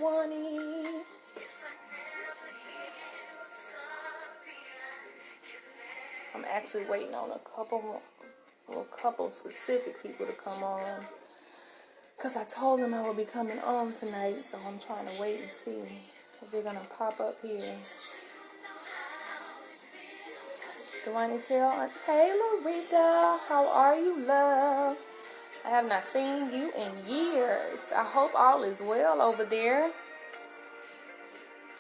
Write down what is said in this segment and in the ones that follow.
Swanee. I'm actually waiting on a couple specific people to come on. Because I told them I would be coming on tonight, so I'm trying to wait and see if they're going to pop up here. Do I need to tell? Hey, Larita, how are you, love? I have not seen you in years. I hope all is well over there.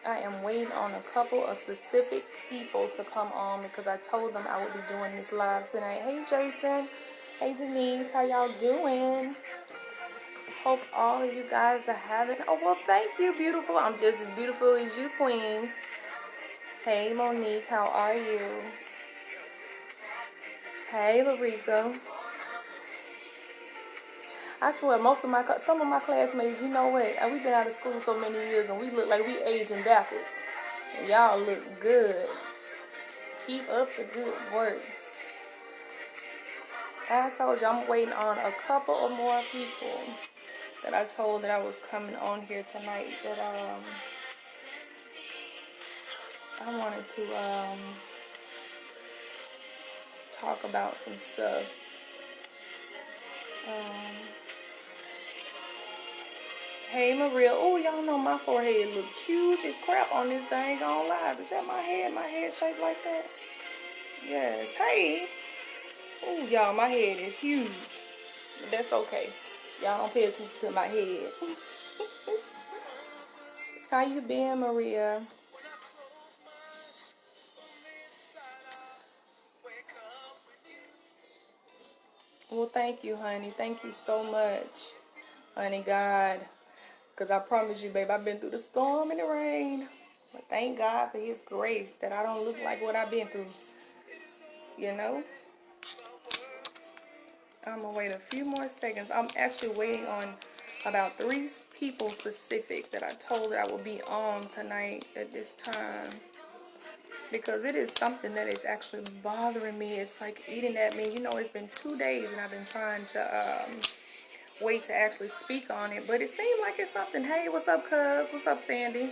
I am waiting on a couple of specific people to come on because I told them I would be doing this live tonight. Hey, Jason. Hey, Denise. How y'all doing? Hope all of you guys are having... Oh, well, thank you, beautiful. I'm just as beautiful as you, queen. Hey, Monique. How are you? Hey, Larika. I swear, some of my classmates, you know what? We've been out of school so many years, and we look like we aging backwards. And y'all look good. Keep up the good work. I told you I'm waiting on a couple of more people that I told that I was coming on here tonight. That I wanted to talk about some stuff. Hey, Maria. Oh, y'all know my forehead look huge as crap on this thing on live. Is that my head? My head shaped like that? Yes. Hey. Oh, y'all, my head is huge. But that's okay. Y'all don't pay attention to my head. How you been, Maria? Well, thank you, honey. Thank you so much, honey God. Because I promise you, babe, I've been through the storm and the rain. But thank God for his grace that I don't look like what I've been through. You know? I'm going to wait a few more seconds. I'm actually waiting on about 3 people specific that I told that I will be on tonight at this time. Because it is something that is actually bothering me. It's like eating at me. You know, it's been 2 days and I've been trying to wait to actually speak on it. But it seems like it's something. Hey, what's up, cuz? What's up, Sandy?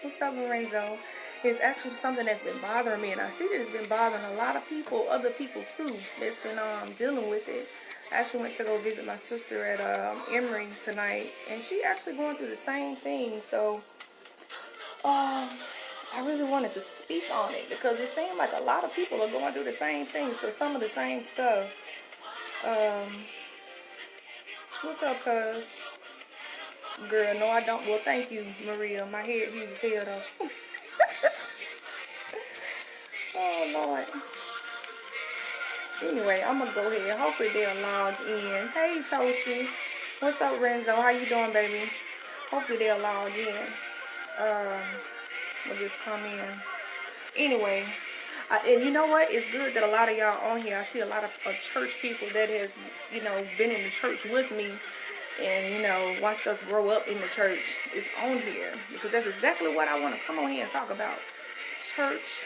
What's up, Lorenzo? It's actually something that's been bothering me. And I see that it's been bothering a lot of people, other people too, that's been dealing with it. I actually went to go visit my sister at Emory tonight. And she actually going through the same thing. So, I really wanted to speak on it because it seemed like a lot of people are going through the same thing. So some of the same stuff. What's up, cuz? Girl, no, I don't. Well, thank you, Maria. My head huge as hell, though. Oh, Lord. Anyway, I'm going to go ahead. Hopefully they'll log in. Hey, Tochi. What's up, Renzo? How you doing, baby? Hopefully they'll log in. We'll just come in. Anyway, and you know what? It's good that a lot of y'all on here. I see a lot of church people that has, you know, been in the church with me and, you know, watched us grow up in the church. Is on here because that's exactly what I want to come on here and talk about. Church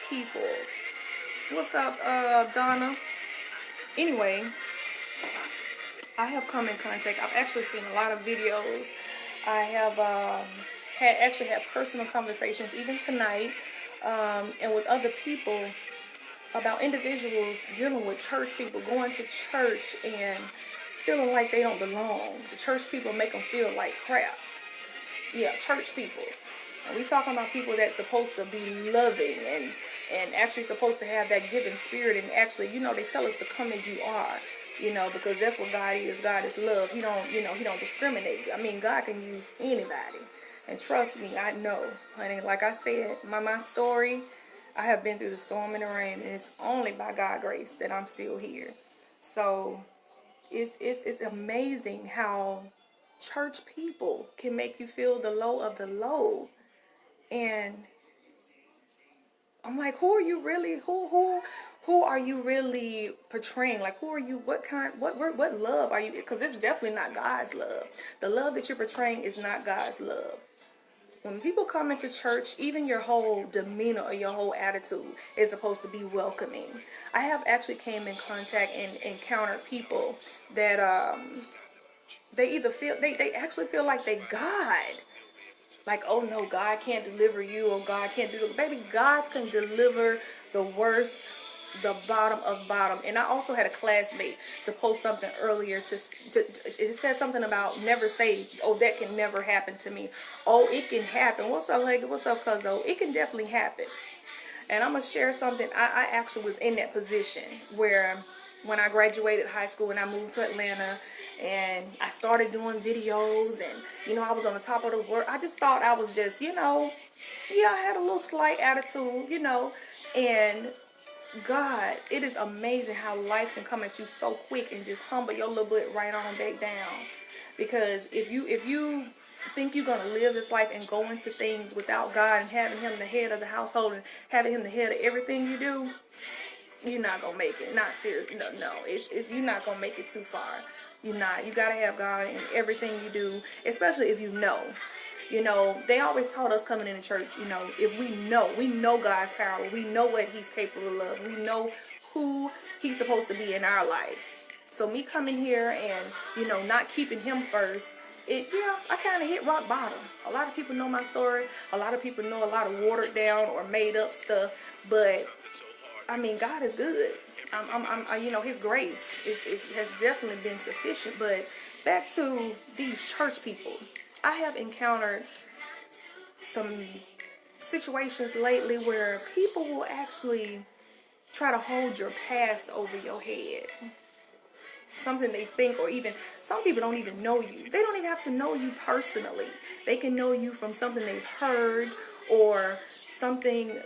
people. What's up, Donna? Anyway, I have come in contact. I've actually seen a lot of videos. I have actually had personal conversations even tonight and with other people about individuals dealing with church people, going to church and feeling like they don't belong. The church people make them feel like crap. Yeah, church people. And we talking about people that's supposed to be loving and actually supposed to have that giving spirit, and actually, you know, they tell us to come as you are, you know, because that's what God is. God is love. He don't, you know, he don't discriminate. I mean, God can use anybody. And trust me, I know, honey, like I said, my story, I have been through the storm and the rain, and it's only by God's grace that I'm still here. So it's amazing how church people can make you feel the low of the low. And I'm like, who are you really? Who are you really portraying? Like, who are you? What love are you? Because it's definitely not God's love. The love that you're portraying is not God's love. When people come into church, even your whole demeanor or your whole attitude is supposed to be welcoming. I have actually came in contact and encountered people that they either feel they actually feel like they God. Like, oh no, God can't deliver you, or God can't do it. Baby, God can deliver the worst, the bottom of bottom. And I also had a classmate to post something earlier it said something about never say, oh, that can never happen to me. Oh, it can happen. What's up, lady? What's up, cuzzo? It can definitely happen. And I'm going to share something. I actually was in that position where when I graduated high school and I moved to Atlanta and I started doing videos and, you know, I was on the top of the world. I just thought I was just, you know, yeah, I had a little slight attitude, you know, and God, it is amazing how life can come at you so quick and just humble your little butt right on back down. Because if you think you're gonna live this life and go into things without God and having Him the head of the household and having Him the head of everything you do, you're not gonna make it. Not serious. No. It's you're not gonna make it too far. You're not. You gotta have God in everything you do, especially if you know. You know, they always taught us coming into church, you know, if we know God's power, we know what He's capable of, we know who He's supposed to be in our life. So me coming here and, you know, not keeping Him first, I kind of hit rock bottom. A lot of people know my story. A lot of people know a lot of watered down or made up stuff. But, I mean, God is good. You know, His grace has definitely been sufficient. But back to these church people. I have encountered some situations lately where people will actually try to hold your past over your head. Something they think, or even some people don't even know you. They don't even have to know you personally. They can know you from something they've heard or something.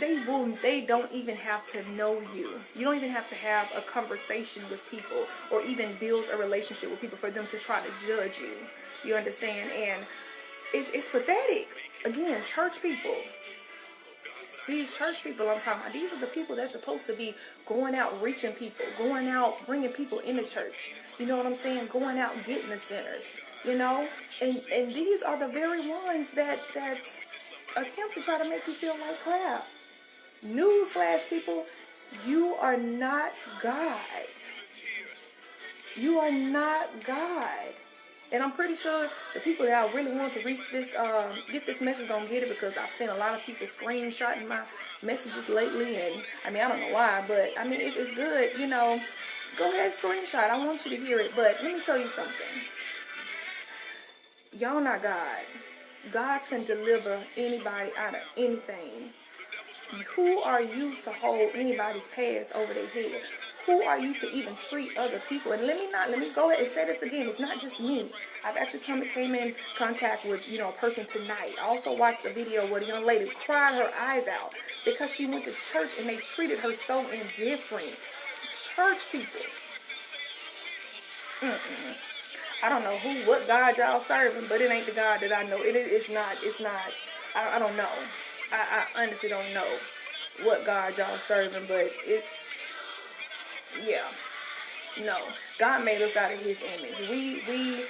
They don't even have to know you. You don't even have to have a conversation with people or even build a relationship with people for them to try to judge you. You understand? And it's pathetic. Again, church people. These church people I'm talking about, these are the people that's supposed to be going out reaching people, going out bringing people into church. You know what I'm saying? Going out getting the sinners. You know? And these are the very ones that attempt to try to make you feel like crap. Newsflash, people, you are not God. You are not God. And I'm pretty sure the people that I really want to reach this, get this message don't get it, because I've seen a lot of people screenshotting my messages lately. And I mean, I don't know why, but I mean, it's good, you know. Go ahead, screenshot. I want you to hear it. But let me tell you something. Y'all not God. God can deliver anybody out of anything. Who are you to hold anybody's past over their head? Who are you to even treat other people? And let me go ahead and say this again. It's not just me. I've actually came in contact with, you know, a person tonight. I also watched a video where the young lady cried her eyes out because she went to church and they treated her so indifferent. Church people. I don't know what God y'all serving, but it ain't the God that I know. It's not. I don't know. I honestly don't know what God y'all serving, but yeah. No. God made us out of His image. We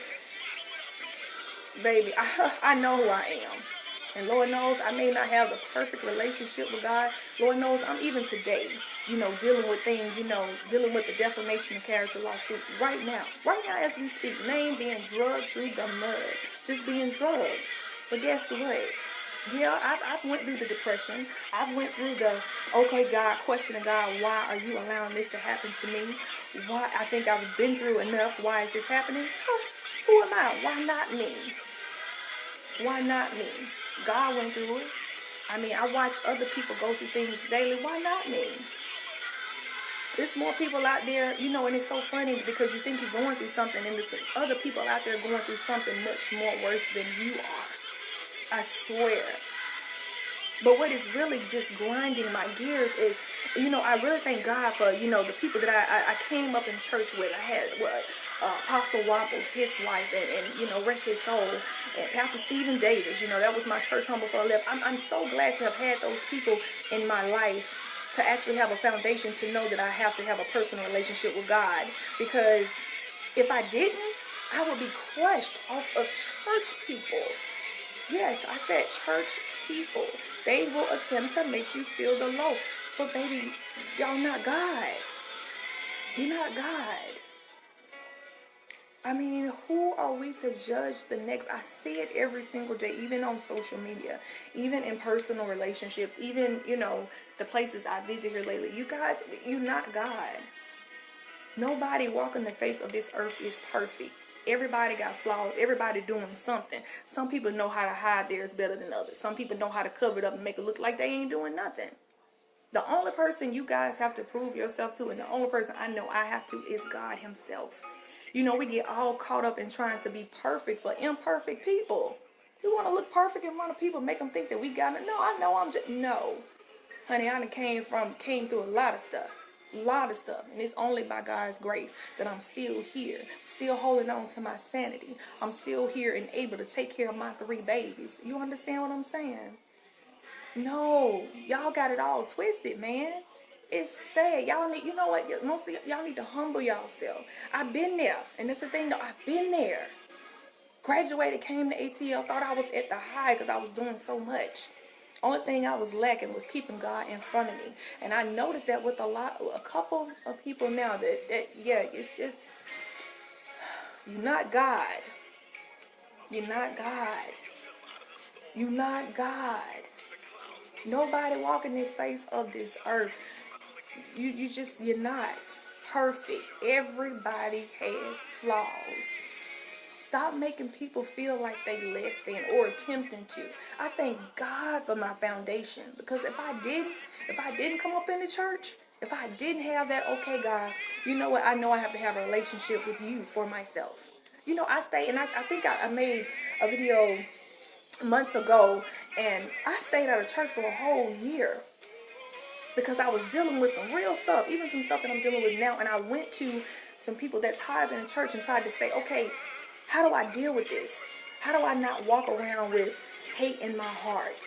baby, I know who I am. And Lord knows I may not have the perfect relationship with God. Lord knows I'm even today, you know, dealing with things, you know, dealing with the defamation of character lawsuit right now as we speak. Name being drugged through the mud. Just being drugged. But guess what? Yeah, I've went through the depression. I've went through the, okay, God, questioning God, why are you allowing this to happen to me? Why? I think I've been through enough. Why is this happening? Who am I? Why not me? Why not me? God went through it. I mean, I watch other people go through things daily. Why not me? There's more people out there, you know, and it's so funny because you think you're going through something and there's other people out there going through something much more worse than you are. I swear. But what is really just grinding my gears is, you know, I really thank God for, you know, the people that I came up in church with. I had Apostle Wapples, his wife, and you know, rest his soul, and Pastor Stephen Davis. You know, that was my church home before I left. I'm so glad to have had those people in my life to actually have a foundation to know that I have to have a personal relationship with God. Because if I didn't, I would be crushed off of church people. Yes, I said church people. They will attempt to make you feel the low. But baby, y'all not God. You're not God. I mean, who are we to judge the next? I see it every single day, even on social media, even in personal relationships, even, the places I visit here lately. You guys, you're not God. Nobody walking the face of this earth is perfect. Everybody got flaws. Everybody doing something. Some people know how to hide theirs better than others. Some people know how to cover it up and make it look like they ain't doing nothing. The only person you guys have to prove yourself to, and the only person I know I have to, is God himself. We get all caught up in trying to be perfect for imperfect people. We want to look perfect in front of people, make them think that we got it. No, I know I'm just, no. Honey, I came through a lot of stuff. And it's only by God's grace that I'm still here, still holding on to my sanity. I'm still here and able to take care of my 3 babies. You understand what I'm saying? No, y'all got it all twisted, man. It's sad. Y'all need, you know what? Most of y'all need to humble yourself. I've been there, and that's the thing, though. I've been there. Graduated, came to ATL, thought I was at the high because I was doing so much. Only thing I was lacking was keeping God in front of me. And I noticed that with a couple of people now that it's just, you're not God. You're not God. You're not God. Nobody walking this face of this earth. You're not perfect. Everybody has flaws. Stop making people feel like they less than or attempting to. I thank God for my foundation, because if I didn't come up in the church, if I didn't have that, okay, God, you know what? I know I have to have a relationship with you for myself. I stay, and I think I made a video months ago, and I stayed out of church for a whole year because I was dealing with some real stuff, even some stuff that I'm dealing with now. And I went to some people that's higher in the church and tried to say, okay, how do I deal with this? How do I not walk around with hate in my heart?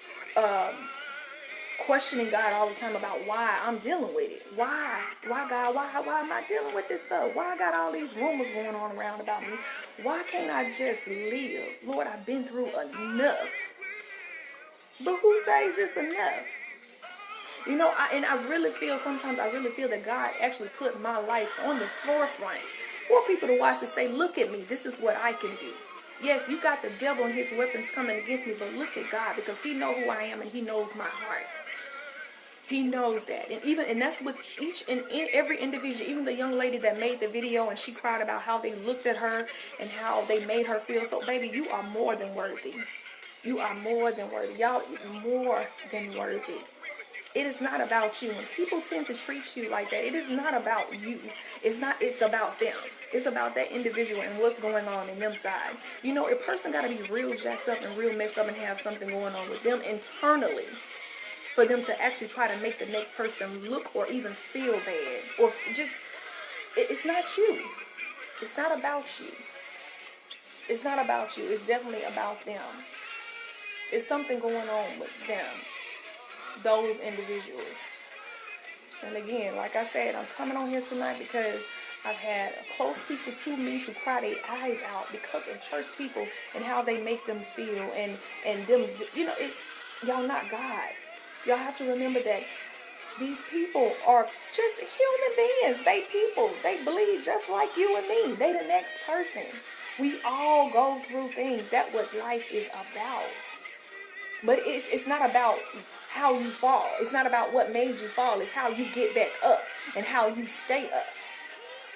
Questioning God all the time about why I'm dealing with it. Why God? Why am I dealing with this stuff? Why I got all these rumors going on around about me? Why can't I just live? Lord, I've been through enough. But who says it's enough? Sometimes I really feel that God actually put my life on the forefront for people to watch and say, look at me, this is what I can do. Yes, you got the devil and his weapons coming against me, but look at God, because he knows who I am and he knows my heart. He knows that. And that's with each and every individual, even the young lady that made the video and she cried about how they looked at her and how they made her feel. So, baby, you are more than worthy. You are more than worthy. Y'all are more than worthy. It is not about you. When people tend to treat you like that, it is not about you. It's about them. It's about that individual and what's going on in them side. A person got to be real jacked up and real messed up and have something going on with them internally for them to actually try to make the next person look or even feel bad. Or just, it's not you. It's not about you. It's not about you. It's definitely about them. It's something going on with them. Those individuals. And again, like I said, I'm coming on here tonight because I've had close people to me to cry their eyes out because of church people and how they make them feel, and them, it's, y'all not God. Y'all have to remember that these people are just human beings. They people. They bleed just like you and me. They the next person. We all go through things. That's what life is about. But it's not about how you fall. It's not about what made you fall. It's how you get back up and how you stay up.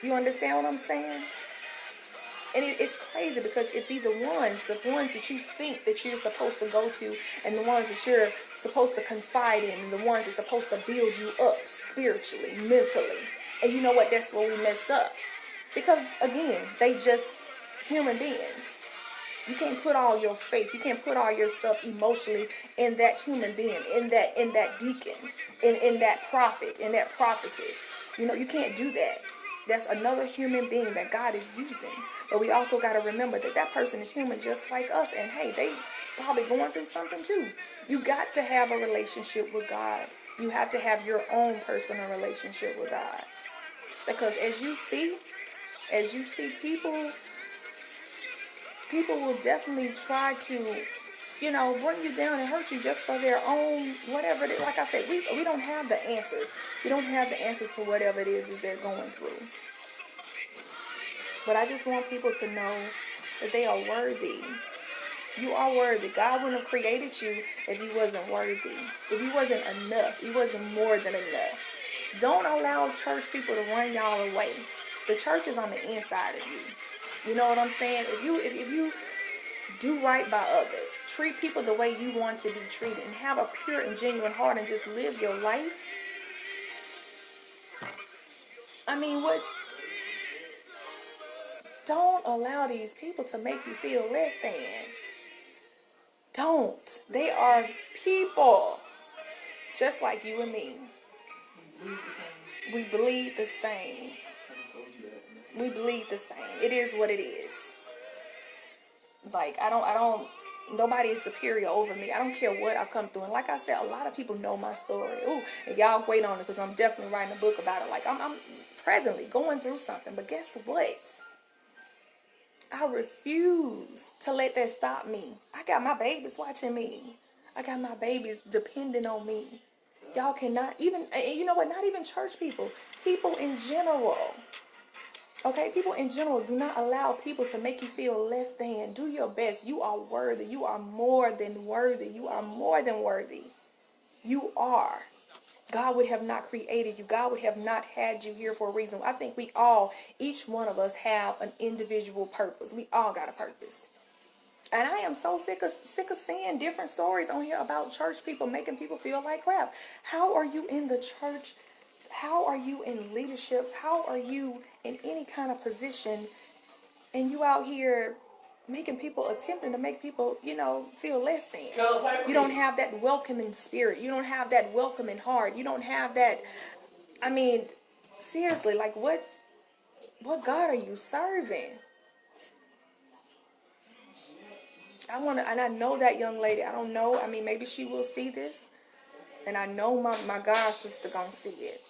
You understand what I'm saying? And it's crazy because it be the ones that you think that you're supposed to go to, and the ones that you're supposed to confide in, and the ones that's supposed to build you up spiritually, mentally. And you know what? That's where we mess up. Because, again, they just human beings. You can't put all your faith, you can't put all yourself emotionally in that human being, in that deacon, in that prophet, in that prophetess. You can't do that. That's another human being that God is using. But we also got to remember that that person is human just like us. And hey, they probably going through something too. You got to have a relationship with God. You have to have your own personal relationship with God. Because as you see people will definitely try to, bring you down and hurt you just for their own, whatever it is. Like I said, we don't have the answers. We don't have the answers to whatever it is they're going through. But I just want people to know that they are worthy. You are worthy. God wouldn't have created you if you wasn't worthy. If you wasn't enough. You wasn't more than enough. Don't allow church people to run y'all away. The church is on the inside of you. You know what I'm saying? If you do right by others, treat people the way you want to be treated, and have a pure and genuine heart and just live your life. I mean, what? Don't allow these people to make you feel less than. Don't. They are people just like you and me. We bleed the same. We bleed the same. It is what it is. Like, I don't, nobody is superior over me. I don't care what I come through. And like I said, a lot of people know my story. Ooh, and y'all wait on it because I'm definitely writing a book about it. Like, I'm presently going through something. But guess what? I refuse to let that stop me. I got my babies watching me. I got my babies depending on me. Y'all cannot even, you know what, not even church people. People in general. Okay, people in general, do not allow people to make you feel less than. Do your best. You are worthy. You are more than worthy. You are more than worthy. You are. God would have not created you. God would have not had you here for a reason. I think we all, each one of us have an individual purpose. We all got a purpose. And I am so sick of seeing different stories on here about church people making people feel like crap. How are you in the church? How are you in leadership? How are you in any kind of position? And you out here making people, attempting to make people, you know, feel less than. You don't have that welcoming spirit. You don't have that welcoming heart. You don't have that, I mean, seriously, like what God are you serving? And I know that young lady. I don't know. I mean, maybe she will see this. And I know my godsister gonna see it.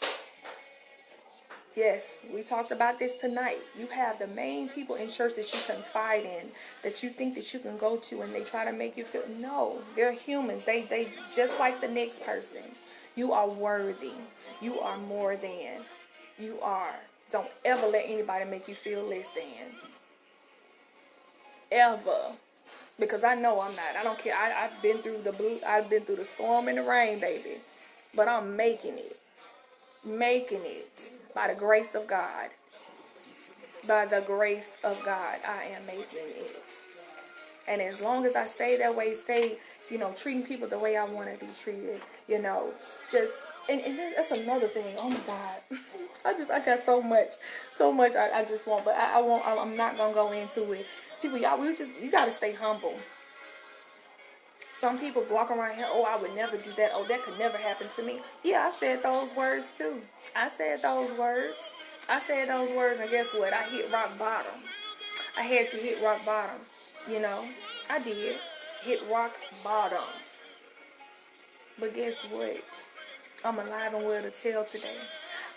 Yes, we talked about this tonight. You have the main people in church that you confide in, that you think that you can go to, and they try to make you feel, no, they're humans. They just like the next person. You are worthy. You are more than. You are. Don't ever let anybody make you feel less than. Ever. Because I know I'm not. I don't care. I've been through I've been through the storm and the rain, baby. But I'm making it. Making it. By the grace of God. By the grace of God, I am making it. And as long as I stay that way, you know, treating people the way I want to be treated, you know, just, and that's another thing. Oh my God. I got so much I just want, but I'm not going to go into it. People, y'all, you got to stay humble. Some people walk around here, oh, I would never do that. Oh, that could never happen to me. Yeah, I said those words too. I said those words. And guess what? I hit rock bottom. I had to hit rock bottom. You know, I did. Hit rock bottom. But guess what? I'm alive and well to tell today.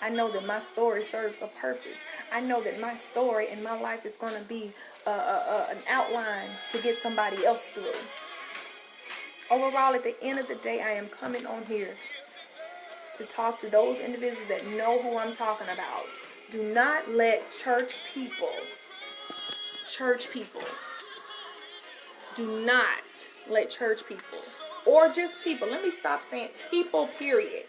I know that my story serves a purpose. I know that my story and my life is going to be an outline to get somebody else through. Overall, at the end of the day, I am coming on here to talk to those individuals that know who I'm talking about. Do not let church people, do not let church people, or just people, let me stop saying people, period,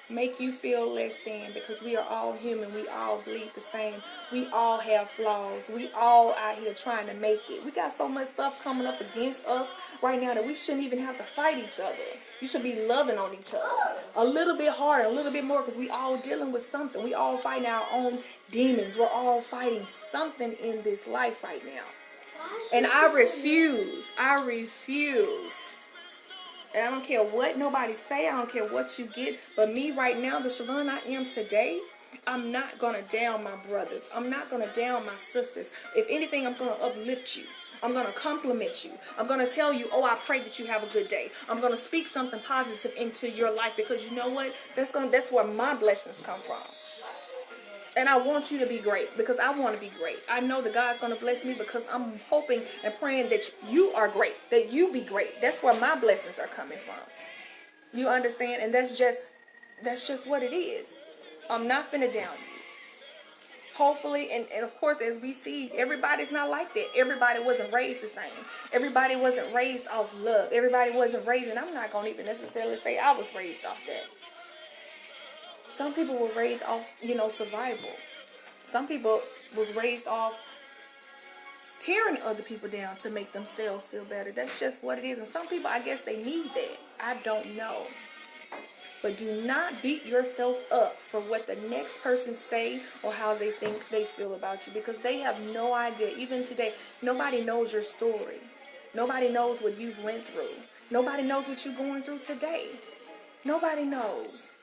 make you feel less than, because we are all human. We all bleed the same. We all have flaws. We all out here trying to make it. We got so much stuff coming up against us right now that we shouldn't even have to fight each other. You should be loving on each other a little bit harder, a little bit more, because we all dealing with something. We all fighting our own demons. We're all fighting something in this life right now. And I refuse. And I don't care what nobody say. I don't care what you get. But me right now, the Siobhan I am today, I'm not going to down my brothers. I'm not going to down my sisters. If anything, I'm going to uplift you. I'm going to compliment you. I'm going to tell you, oh, I pray that you have a good day. I'm going to speak something positive into your life, because you know what? That's where my blessings come from. And I want you to be great, because I want to be great. I know that God's going to bless me, because I'm hoping and praying that you are great, that you be great. That's where my blessings are coming from. You understand? And that's just what it is. I'm not finna down you. Hopefully, and of course, as we see, everybody's not like that. Everybody wasn't raised the same. Everybody wasn't raised off love. Everybody wasn't raised, and I'm not going to even necessarily say I was raised off that. Some people were raised off, survival. Some people was raised off tearing other people down to make themselves feel better. That's just what it is. And some people, I guess they need that. I don't know. But do not beat yourself up for what the next person say or how they think they feel about you, because they have no idea. Even today, nobody knows your story. Nobody knows what you've went through. Nobody knows what you're going through today. Nobody knows.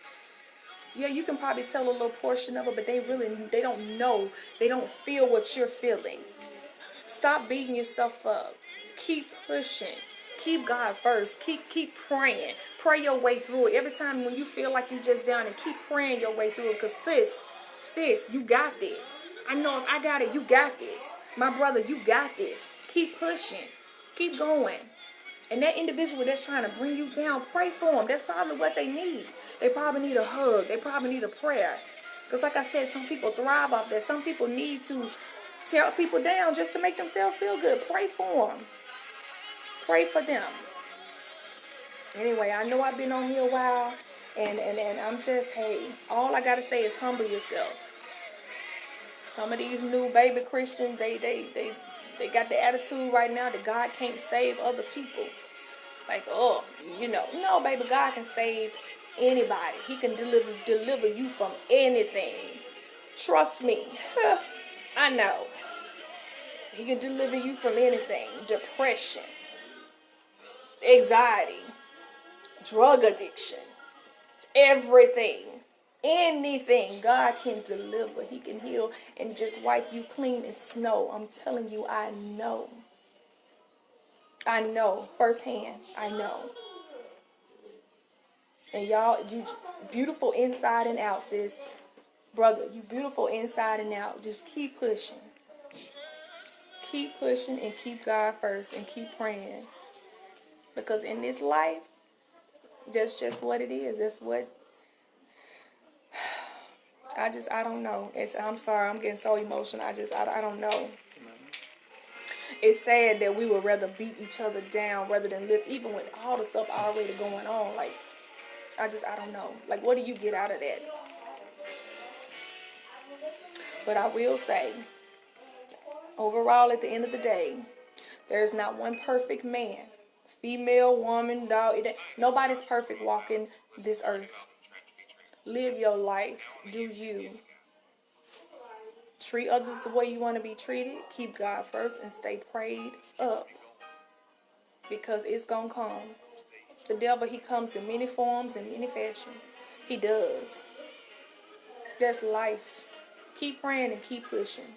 Yeah, you can probably tell a little portion of it, but they don't know. They don't feel what you're feeling. Stop beating yourself up. Keep pushing. Keep God first. Keep praying. Pray your way through it. Every time when you feel like you're just down, and keep praying your way through it. Because sis, you got this. I know if I got it, you got this. My brother, you got this. Keep pushing. Keep going. And that individual that's trying to bring you down, pray for them. That's probably what they need. They probably need a hug. They probably need a prayer. Because like I said, some people thrive off that. Some people need to tear people down just to make themselves feel good. Pray for them. Pray for them. Anyway, I know I've been on here a while, and I'm just, hey, all I got to say is humble yourself. Some of these new baby Christians, they got the attitude right now that God can't save other people. Like, no, baby, God can save anybody. He can deliver you from anything. Trust me. I know. He can deliver you from anything. Depression, anxiety, drug addiction, everything, anything. God can deliver. He can heal and just wipe you clean as snow. I'm telling you, I know. I know firsthand. I know. And y'all, you beautiful inside and out, sis. Brother, you beautiful inside and out. Just keep pushing. Keep pushing and keep God first and keep praying. Because in this life, that's just what it is. That's what I don't know. I'm sorry, I'm getting so emotional. I don't know. It's sad that we would rather beat each other down rather than live, even with all the stuff already going on. Like, I don't know. Like, what do you get out of that? But I will say, overall, at the end of the day, there's not one perfect man, female, woman, dog. Nobody's perfect walking this earth. Live your life. Do you. Treat others the way you want to be treated. Keep God first and stay prayed up. Because it's going to come. The devil, he comes in many forms and many fashions. He does. That's life. Keep praying and keep pushing.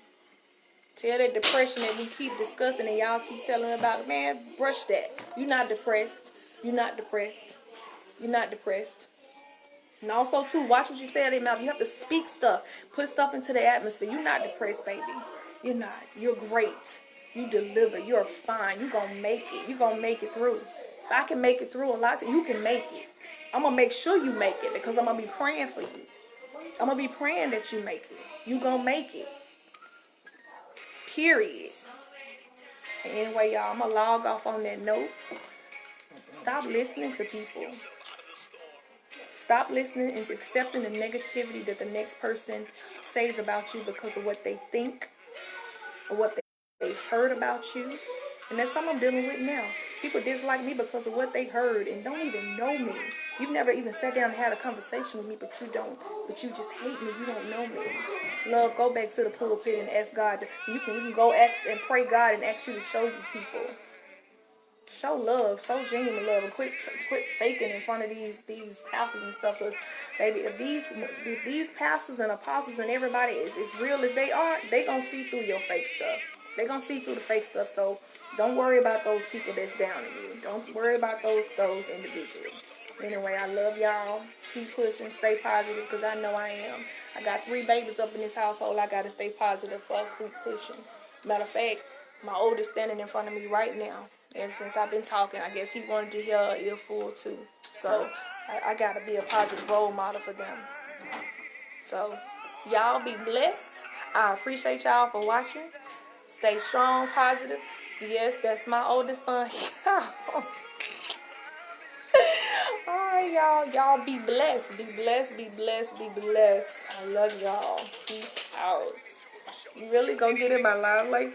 Tell that depression that we keep discussing and y'all keep telling about, man, brush that. You're not depressed. You're not depressed. You're not depressed. And also, too, watch what you say out of your mouth. You have to speak stuff. Put stuff into the atmosphere. You're not depressed, baby. You're not. You're great. You deliver. You're fine. You're going to make it. You're going to make it through. If I can make it through a lot, you can make it. I'm going to make sure you make it because I'm going to be praying for you. I'm going to be praying that you make it. You're going to make it. Period. Anyway, y'all, I'm going to log off on that note. Stop listening to people. Stop listening and accepting the negativity that the next person says about you because of what they think or what they've heard about you. And that's something I'm dealing with now. People dislike me because of what they heard and don't even know me. You've never even sat down and had a conversation with me, but you just hate me. You don't know me. Love, go back to the pulpit and ask God. You can go ask and pray God and ask you to show you people. Show love, show genuine love, and quit faking in front of these pastors and stuff. Because, baby, if these pastors and apostles and everybody is as real as they are, they gonna see through your fake stuff. They gonna see through the fake stuff. So don't worry about those people that's down in you. Don't worry about those individuals. Anyway, I love y'all. Keep pushing, stay positive, because I know I am. I got 3 babies up in this household. I gotta stay positive for keep pushing. Matter of fact, my oldest standing in front of me right now. Ever since I've been talking, I guess he wanted to hear an earful too. So I gotta be a positive role model for them. So y'all be blessed. I appreciate y'all for watching. Stay strong, positive. Yes, that's my oldest son. Alright, y'all. Y'all be blessed. Be blessed. Be blessed. Be blessed. I love y'all. Peace out. You really gonna get in my live like that?